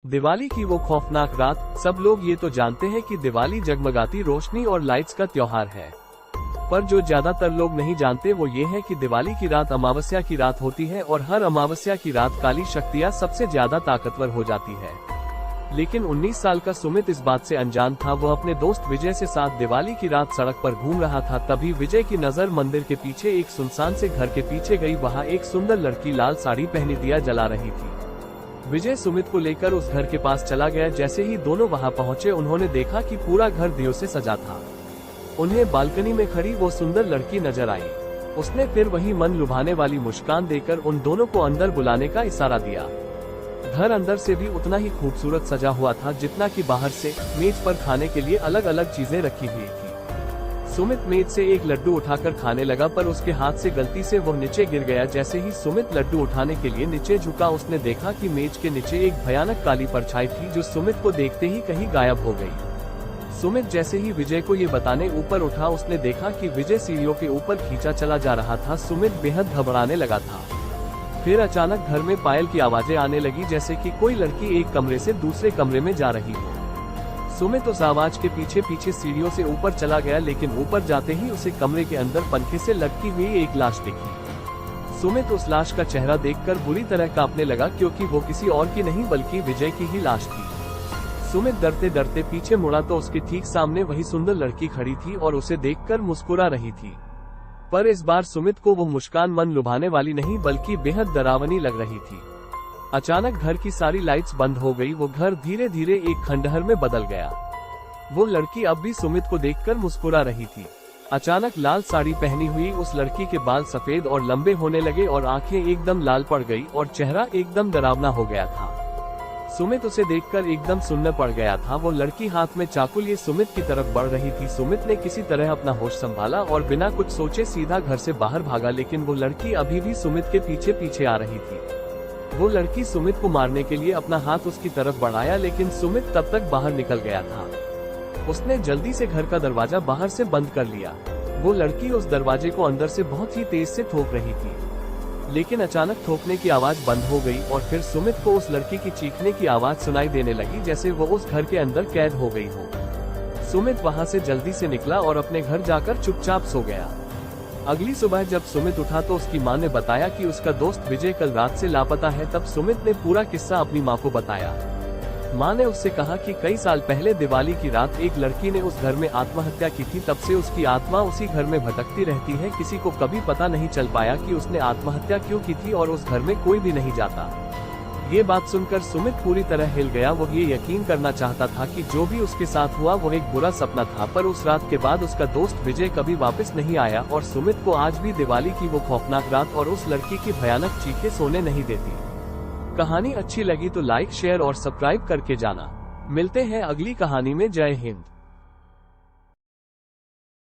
दिवाली की वो खौफनाक रात। सब लोग ये तो जानते हैं कि दिवाली जगमगाती रोशनी और लाइट्स का त्योहार है, पर जो ज्यादातर लोग नहीं जानते वो ये है कि दिवाली की रात अमावस्या की रात होती है और हर अमावस्या की रात काली शक्तियाँ सबसे ज्यादा ताकतवर हो जाती है। लेकिन 19 साल का सुमित इस बात से अनजान था। वो अपने दोस्त विजय से साथ दिवाली की रात सड़क पर घूम रहा था। तभी विजय की नजर मंदिर के पीछे एक सुनसान से घर के पीछे गई। वहाँ एक सुंदर लड़की लाल साड़ी पहने दिया जला रही थी। विजय सुमित को लेकर उस घर के पास चला गया। जैसे ही दोनों वहां पहुंचे उन्होंने देखा कि पूरा घर दियों से सजा था। उन्हें बालकनी में खड़ी वो सुंदर लड़की नजर आई। उसने फिर वही मन लुभाने वाली मुस्कान देकर उन दोनों को अंदर बुलाने का इशारा दिया। घर अंदर से भी उतना ही खूबसूरत सजा हुआ था जितना कि बाहर से। मेज पर खाने के लिए अलग अलग चीजें रखी हुई थी। सुमित मेज से एक लड्डू उठाकर खाने लगा, पर उसके हाथ से गलती से वो नीचे गिर गया। जैसे ही सुमित लड्डू उठाने के लिए नीचे झुका, उसने देखा कि मेज के नीचे एक भयानक काली परछाई थी जो सुमित को देखते ही कहीं गायब हो गई। सुमित जैसे ही विजय को ये बताने ऊपर उठा, उसने देखा कि विजय सीढ़ियों के ऊपर खींचा चला जा रहा था। सुमित बेहद घबराने लगा था। फिर अचानक घर में पायल की आवाजें आने लगी, जैसे कि कोई लड़की एक कमरे से दूसरे कमरे में जा रही हो। सुमित उस आवाज के पीछे पीछे सीढ़ियों से ऊपर चला गया, लेकिन ऊपर जाते ही उसे कमरे के अंदर पंखे से लटकी हुई एक लाश दिखी। सुमित उस लाश का चेहरा देखकर बुरी तरह कांपने लगा, क्योंकि वो किसी और की नहीं बल्कि विजय की ही लाश थी। सुमित डरते डरते पीछे मुड़ा तो उसके ठीक सामने वही सुंदर लड़की खड़ी थी और उसे देखकर मुस्कुरा रही थी। पर इस बार सुमित को वो मुस्कान मन लुभाने वाली नहीं बल्कि बेहद डरावनी लग रही थी। अचानक घर की सारी लाइट्स बंद हो गई। वो घर धीरे धीरे एक खंडहर में बदल गया। वो लड़की अब भी सुमित को देखकर मुस्कुरा रही थी। अचानक लाल साड़ी पहनी हुई उस लड़की के बाल सफेद और लंबे होने लगे और आंखें एकदम लाल पड़ गई और चेहरा एकदम डरावना हो गया था। सुमित उसे देखकर एकदम सुन्न पड़ गया था। वो लड़की हाथ में चाकू लिए सुमित की तरफ बढ़ रही थी। सुमित ने किसी तरह अपना होश संभाला और बिना कुछ सोचे सीधा घर से बाहर भागा, लेकिन वो लड़की अभी भी सुमित के पीछे पीछे आ रही थी। वो लड़की सुमित को मारने के लिए अपना हाथ उसकी तरफ बढ़ाया, लेकिन सुमित तब तक बाहर निकल गया था। उसने जल्दी से घर का दरवाजा बाहर से बंद कर लिया। वो लड़की उस दरवाजे को अंदर से बहुत ही तेज से ठोक रही थी, लेकिन अचानक ठोकने की आवाज बंद हो गई और फिर सुमित को उस लड़की की चीखने की आवाज सुनाई देने लगी, जैसे वो उस घर के अंदर कैद हो गई हो। सुमित वहां से जल्दी से निकला और अपने घर जाकर चुपचाप सो गया। अगली सुबह जब सुमित उठा तो उसकी मां ने बताया कि उसका दोस्त विजय कल रात से लापता है। तब सुमित ने पूरा किस्सा अपनी मां को बताया। मां ने उससे कहा कि कई साल पहले दिवाली की रात एक लड़की ने उस घर में आत्महत्या की थी। तब से उसकी आत्मा उसी घर में भटकती रहती है। किसी को कभी पता नहीं चल पाया कि उसने आत्महत्या क्यों की थी और उस घर में कोई भी नहीं जाता। ये बात सुनकर सुमित पूरी तरह हिल गया। वो ये यकीन करना चाहता था कि जो भी उसके साथ हुआ वो एक बुरा सपना था, पर उस रात के बाद उसका दोस्त विजय कभी वापस नहीं आया और सुमित को आज भी दिवाली की वो खौफनाक रात और उस लड़की की भयानक चीखें सोने नहीं देती। कहानी अच्छी लगी तो लाइक, शेयर और सब्सक्राइब करके जाना। मिलते हैं अगली कहानी में। जय हिंद।